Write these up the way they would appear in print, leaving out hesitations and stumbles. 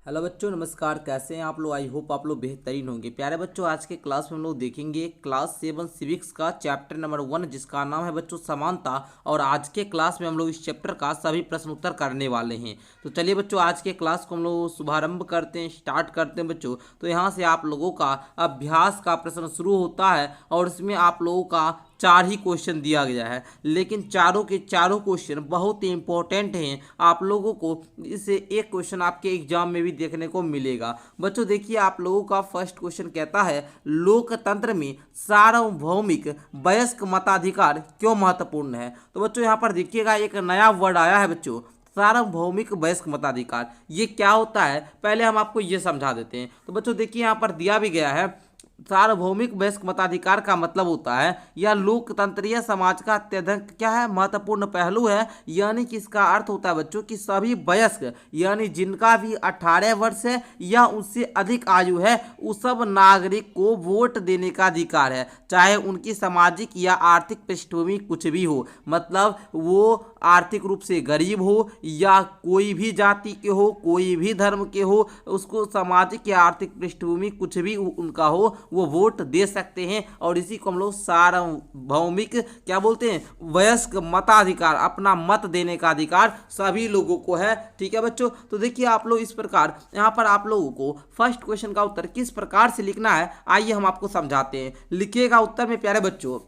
Hello बच्चों, नमस्कार। कैसे हैं आप लोग? आई होप आप लोग बेहतरीन होंगे। प्यारे बच्चों, आज के क्लास में हम लोग देखेंगे क्लास 7 सिविक्स का चैप्टर नंबर 1, जिसका नाम है बच्चों समानता। और आज के क्लास में हम लोग इस चैप्टर का सभी प्रश्न उत्तर करने वाले हैं। तो चलिए बच्चों, आज के क्लास को हम लोग शुभारंभ करते हैं, स्टार्ट करते हैं बच्चों। तो यहाँ से आप लोगों का अभ्यास का प्रश्न शुरू होता है और इसमें आप लोगों का 4 ही क्वेश्चन दिया गया है, लेकिन चारों के चारों क्वेश्चन बहुत ही इंपॉर्टेंट हैं। आप लोगों को इससे एक क्वेश्चन आपके एग्जाम में भी देखने को मिलेगा। बच्चों देखिए, आप लोगों का फर्स्ट क्वेश्चन कहता है, लोकतंत्र में सार्वभौमिक वयस्क मताधिकार क्यों महत्वपूर्ण है। तो बच्चों यहाँ पर देखिएगा, एक नया वर्ड आया है बच्चों, सार्वभौमिक वयस्क मताधिकार। ये क्या होता है, पहले हम आपको ये समझा देते हैं। तो बच्चों देखिए, यहाँ पर दिया भी गया है, सार्वभौमिक वयस्क मताधिकार का मतलब होता है यह लोकतंत्रीय समाज का अत्यधिक क्या है, महत्वपूर्ण पहलू है। यानी कि इसका अर्थ होता है बच्चों कि सभी वयस्क, यानी जिनका भी 18 वर्ष है या उससे अधिक आयु है, उस सब नागरिक को वोट देने का अधिकार है, चाहे उनकी सामाजिक या आर्थिक पृष्ठभूमि कुछ भी हो। मतलब वो आर्थिक रूप से गरीब हो या कोई भी जाति के हो, कोई भी धर्म के हो, उसको सामाजिक या आर्थिक पृष्ठभूमि कुछ भी उनका हो, वो वोट दे सकते हैं। और इसी को हम लोग सार्वभौमिक क्या बोलते हैं, वयस्क मताधिकार, अपना मत देने का अधिकार सभी लोगों को है। ठीक है बच्चों, तो देखिए आप लोग इस प्रकार यहाँ पर आप लोगों को फर्स्ट क्वेश्चन का उत्तर किस प्रकार से लिखना है, आइए हम आपको समझाते हैं। लिखिएगा उत्तर में प्यारे बच्चों,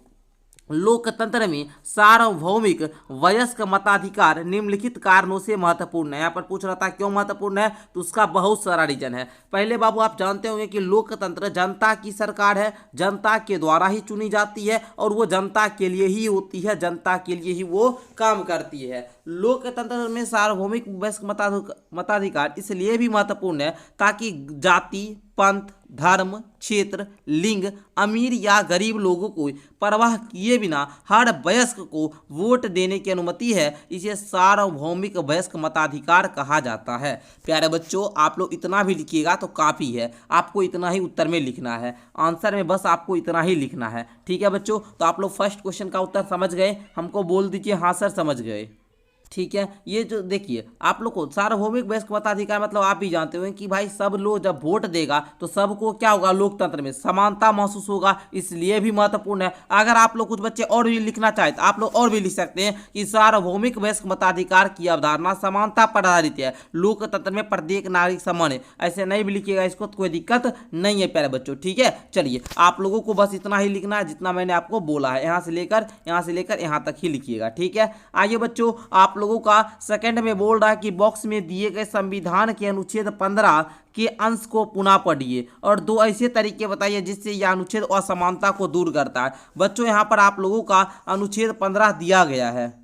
लोकतंत्र में सार्वभौमिक वयस्क मताधिकार निम्नलिखित कारणों से महत्वपूर्ण है। यहाँ पर पूछ रहा था क्यों महत्वपूर्ण है, तो उसका बहुत सारा रीजन है। पहले बाबू आप जानते होंगे कि लोकतंत्र जनता की सरकार है, जनता के द्वारा ही चुनी जाती है और वो जनता के लिए ही होती है, जनता के लिए ही वो काम करती है। लोकतंत्र में सार्वभौमिक वयस्क मताधिकार इसलिए भी महत्वपूर्ण है ताकि जाति, पंथ, धर्म, क्षेत्र, लिंग, अमीर या गरीब लोगों को परवाह किए बिना हर वयस्क को वोट देने की अनुमति है। इसे सार्वभौमिक वयस्क मताधिकार कहा जाता है। प्यारे बच्चों, आप लोग इतना भी लिखिएगा तो काफ़ी है, आपको इतना ही उत्तर में लिखना है, आंसर में बस आपको इतना ही लिखना है। ठीक है बच्चों, तो आप लोग फर्स्ट क्वेश्चन का उत्तर समझ गए, हमको बोल दीजिए हाँ सर समझ गए। ठीक है, ये जो देखिए आप लोग को सार्वभौमिक वयस्क मताधिकार मतलब आप भी जानते हो कि भाई सब लोग जब वोट देगा तो सबको क्या होगा, लोकतंत्र में समानता महसूस होगा, इसलिए भी महत्वपूर्ण है। अगर आप लोग कुछ बच्चे और भी लिखना चाहे तो आप लोग और भी लिख सकते हैं कि सार्वभौमिक वयस्क मताधिकार की अवधारणा समानता पर आधारित है, लोकतंत्र में प्रत्येक नागरिक समान है। ऐसे नहीं भी लिखिएगा, इसको तो कोई दिक्कत नहीं है प्यारे बच्चों। ठीक है, चलिए आप लोगों को बस इतना ही लिखना है जितना मैंने आपको बोला है, यहाँ से लेकर यहाँ तक ही लिखिएगा। ठीक है, आइए बच्चों, आप लोगों का सेकंड में बोल रहा है कि बॉक्स में दिए गए संविधान के अनुच्छेद 15 के अंश को पुनः पढ़िए और 2 ऐसे तरीके बताइए जिससे यह अनुच्छेद असमानता को दूर करता है। बच्चों यहाँ पर आप लोगों का अनुच्छेद 15 दिया गया है,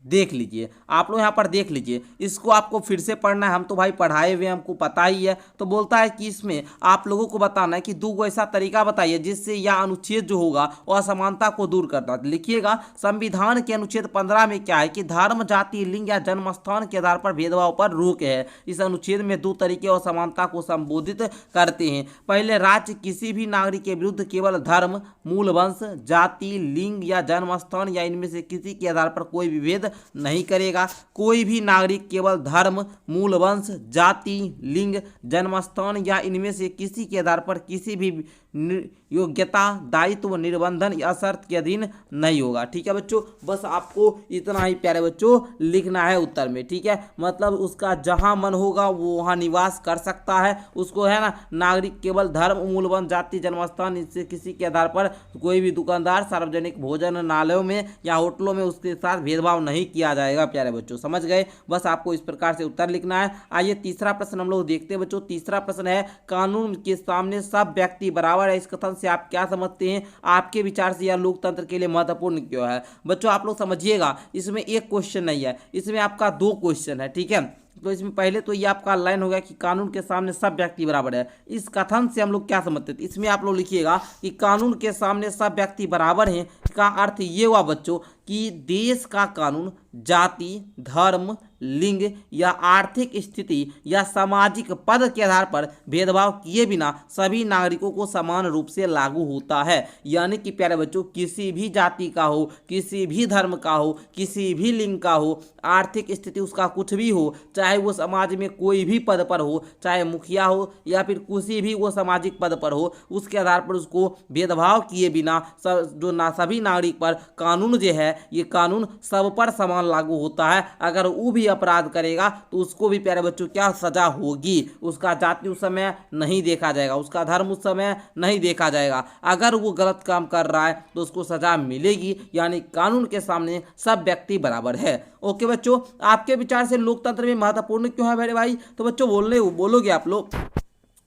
देख लीजिए, आप लोग यहाँ पर देख लीजिए, इसको आपको फिर से पढ़ना है, हम तो भाई पढ़ाए हुए हमको पता ही है। तो बोलता है कि इसमें आप लोगों को बताना है कि 2 ऐसा तरीका बताइए जिससे यह अनुच्छेद जो होगा वो असमानता को दूर करता है। लिखिएगा, संविधान के अनुच्छेद 15 में क्या है कि धर्म, जाति, लिंग या जन्म स्थान के आधार पर भेदभाव पर रोक है। इस अनुच्छेद में 2 तरीके असमानता को संबोधित करते हैं। पहले, राज्य किसी भी नागरिक के विरुद्ध केवल धर्म, मूल वंश, जाति, लिंग या जन्म स्थान या इनमें से किसी के आधार पर कोई भी भेद नहीं करेगा। कोई भी नागरिक केवल धर्म, मूल वंश, जाति, लिंग, जन्मस्थान या इनमें से किसी के आधार पर किसी भी योग्यता, दायित्व, निर्बंधन या शर्त के अधीन नहीं होगा। ठीक है बच्चों, बस आपको इतना ही प्यारे बच्चों लिखना है उत्तर में। ठीक है, मतलब उसका जहां मन होगा वो वहां निवास कर सकता है, उसको है ना, नागरिक केवल धर्म, मूल वंश, जाति, जन्मस्थान इससे किसी के आधार पर कोई भी दुकानदार सार्वजनिक भोजनालयों में या होटलों में उसके साथ भेदभाव नहीं किया जाएगा। प्यारे बच्चों समझ गए, बस आपको इस प्रकार से उत्तर लिखना है। आइए तीसरा प्रश्न हम लोग देखते हैं बच्चों। तीसरा प्रश्न है, कानून के सामने सब व्यक्ति बराबर है। इस कथन से आप क्या समझते हैं, आपके विचार से यह लोकतंत्र के लिए महत्वपूर्ण क्यों है। बच्चों आप लोग समझिएगा, इसमें एक क्वेश्चन नहीं है, इसमें आपका 2 क्वेश्चन है। ठीक है, तो इसमें पहले तो ये आपका लाइन हो गया कि कानून के सामने सब व्यक्ति बराबर है। इस कथन से हम लोग क्या समझते थे, इसमें आप लोग लिखिएगा कि कानून के सामने सब व्यक्ति बराबर हैं का अर्थ ये हुआ बच्चों कि देश का कानून जाति, धर्म, लिंग या आर्थिक स्थिति या सामाजिक पद के आधार पर भेदभाव किए बिना सभी नागरिकों को समान रूप से लागू होता है। यानी कि प्यारे बच्चों, किसी भी जाति का हो, किसी भी धर्म का हो, किसी भी लिंग का हो, आर्थिक स्थिति उसका कुछ भी हो, चाहे वो समाज में कोई भी पद पर हो, चाहे मुखिया हो या फिर किसी भी वो सामाजिक पद पर हो, उसके आधार पर उसको भेदभाव किए बिना सभी नागरिक पर कानून जो है, ये कानून सब पर समान लागू होता है। अगर वो भी अपराध करेगा तो उसको भी प्यारे बच्चों क्या सजा होगी। उसका जाति उस समय नहीं देखा जाएगा, उसका धर्म उस समय नहीं देखा जाएगा। अगर वो गलत काम कर रहा है तो उसको सजा मिलेगी। यानी कानून के सामने सब व्यक्ति बराबर है। ओके बच्चों, आपके विचार से लोकतंत्र में महत्वपूर्ण क्यों है मेरे भाई? तो बच्चों बोलोगे आप लोग।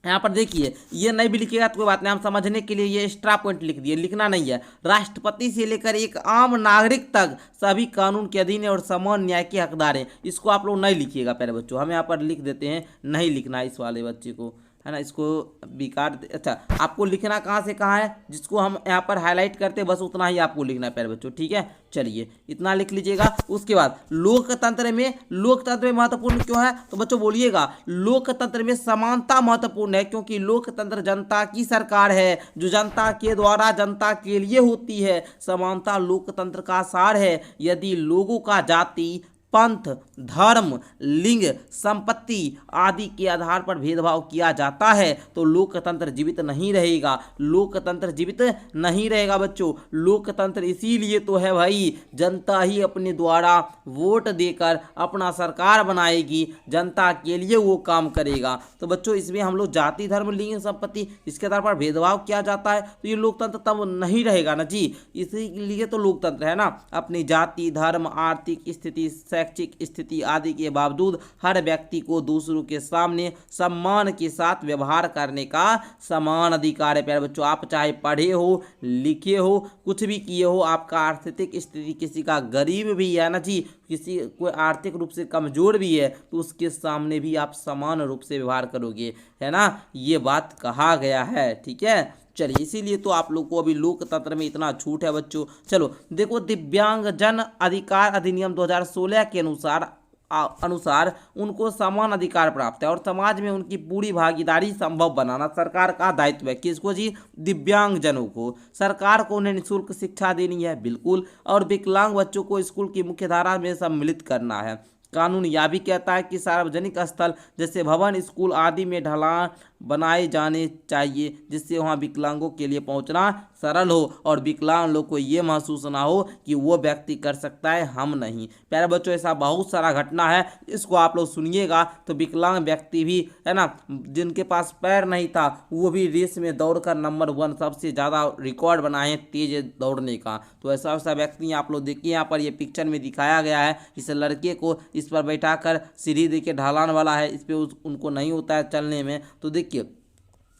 यहाँ पर देखिए, ये नहीं भी लिखिएगा तो कोई बात नहीं, हम समझने के लिए ये एक्स्ट्रा पॉइंट लिख दिए, लिखना नहीं है। राष्ट्रपति से लेकर एक आम नागरिक तक सभी कानून के अधीन है और समान न्याय के हकदार हैं। इसको आप लोग नहीं लिखिएगा प्यारे बच्चों, हम यहाँ पर लिख देते हैं, नहीं लिखना है इस वाले बच्चे को, है ना, इसको बेकार। अच्छा, आपको लिखना कहाँ से कहाँ है, जिसको हम यहाँ पर हाईलाइट करते हैं बस उतना ही आपको लिखना है प्यारे बच्चों, ठीक है। चलिए इतना लिख लीजिएगा। उसके बाद लोकतंत्र में महत्वपूर्ण क्यों है? तो बच्चों बोलिएगा, लोकतंत्र में समानता महत्वपूर्ण है क्योंकि लोकतंत्र जनता की सरकार है जो जनता के द्वारा जनता के लिए होती है। समानता लोकतंत्र का सार है। यदि लोगों का जाति, पंथ, धर्म, लिंग, संपत्ति आदि के आधार पर भेदभाव किया जाता है तो लोकतंत्र जीवित नहीं रहेगा। लोकतंत्र जीवित नहीं रहेगा बच्चों। लोकतंत्र इसीलिए तो है भाई, जनता ही अपने द्वारा वोट देकर अपना सरकार बनाएगी, जनता के लिए वो काम करेगा। तो बच्चों इसमें हम लोग जाति, धर्म, लिंग, संपत्ति इसके आधार पर भेदभाव किया जाता है तो ये लोकतंत्र तब नहीं रहेगा ना जी। इसीलिए तो लोकतंत्र है ना। अपनी जाति, धर्म, आर्थिक स्थिति, शैक्षिक स्थिति आदि के बावजूद हर व्यक्ति को दूसरों के सामने सम्मान के साथ व्यवहार करने का समान अधिकार है। प्यारे बच्चों, आप चाहे पढ़े हो, लिखे हो, कुछ भी किए हो, आपका आर्थिक स्थिति किसी का गरीब भी है ना जी, किसी कोई आर्थिक रूप से कमजोर भी है तो उसके सामने भी आप समान रूप से व्यवहार करोगे, है ना, ये बात कहा गया है, ठीक है। चलिए इसीलिए तो आप लोग को अभी लोकतंत्र में इतना छूट है बच्चों। चलो देखो, दिव्यांगजन अधिकार अधिनियम 2016 के अनुसार उनको समान अधिकार प्राप्त है और समाज में उनकी पूरी भागीदारी संभव बनाना सरकार का दायित्व है। किसको जी? दिव्यांगजनों को। सरकार को उन्हें निःशुल्क शिक्षा देनी है, बिल्कुल, और विकलांग बच्चों को स्कूल की मुख्यधारा में सम्मिलित करना है। कानून यह भी कहता है कि सार्वजनिक स्थल जैसे भवन, स्कूल आदि में ढलान बनाए जाने चाहिए जिससे वहां विकलांगों के लिए पहुंचना सरल हो और विकलांग लोग को ये महसूस ना हो कि वो व्यक्ति कर सकता है, हम नहीं। प्यारे बच्चों, ऐसा बहुत सारा घटना है, इसको आप लोग सुनिएगा तो विकलांग व्यक्ति भी, है ना, जिनके पास पैर नहीं था वो भी रेस में दौड़कर नंबर 1 सबसे ज़्यादा रिकॉर्ड बनाए तेज दौड़ने का। तो ऐसा व्यक्ति आप लोग देखिए, यहाँ पर ये पिक्चर में दिखाया गया है। इस लड़के को इस पर बैठाकर सीढ़ी देखिए ढलान वाला है, इस पर उनको नहीं होता है चलने में। तो देखिए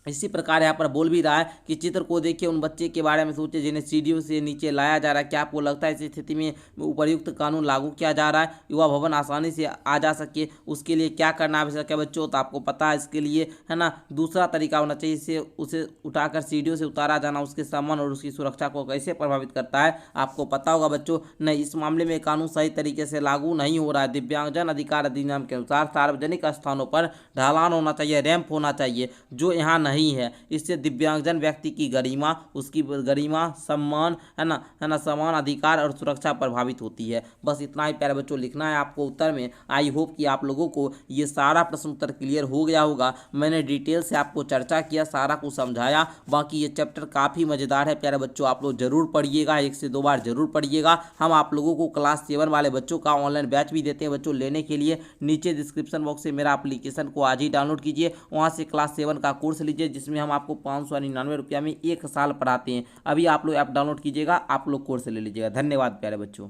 इसी प्रकार यहाँ पर बोल भी रहा है कि चित्र को देखिए, उन बच्चे के बारे में सोचे जिन्हें सीढ़ियों से नीचे लाया जा रहा है। क्या आपको लगता है इस स्थिति में उपर्युक्त कानून लागू किया जा रहा है, युवा भवन आसानी से आ जा सके, उसके लिए क्या करना आवश्यक है बच्चों? तो आपको पता है इसके लिए, है ना, दूसरा तरीका होना चाहिए। इससे उसे उठाकर सीढ़ियों से उतारा जाना उसके सम्मान और उसकी सुरक्षा को कैसे प्रभावित करता है आपको पता होगा बच्चों। नहीं, इस मामले में कानून सही तरीके से लागू नहीं हो रहा है। दिव्यांगजन अधिकार अधिनियम के अनुसार सार्वजनिक स्थानों पर ढलान होना चाहिए, रैंप होना चाहिए, जो यहाँ नहीं है। इससे दिव्यांगजन व्यक्ति की गरिमा, उसकी गरिमा, सम्मान, है ना, समान अधिकार और सुरक्षा प्रभावित होती है। बस इतना ही प्यारे बच्चों लिखना है आपको उत्तर में। आई होप कि आप लोगों को ये सारा प्रश्न उत्तर क्लियर हो गया होगा। मैंने डिटेल से आपको चर्चा किया, सारा कुछ समझाया। बाकी ये चैप्टर काफ़ी मज़ेदार है प्यारे बच्चों, आप लोग जरूर पढ़िएगा, 1 से 2 बार जरूर पढ़िएगा। हम आप लोगों को क्लास 7 वाले बच्चों का ऑनलाइन बैच भी देते हैं बच्चों। लेने के लिए नीचे डिस्क्रिप्शन बॉक्स से मेरा एप्लीकेशन को आज ही डाउनलोड कीजिए, वहाँ से क्लास 7 का कोर्स लीजिए जिसमें हम आपको 599 रुपया में 1 साल पढ़ाते हैं। अभी आप लोग ऐप डाउनलोड कीजिएगा, आप लोग कोर्स ले लीजिएगा। धन्यवाद प्यारे बच्चों।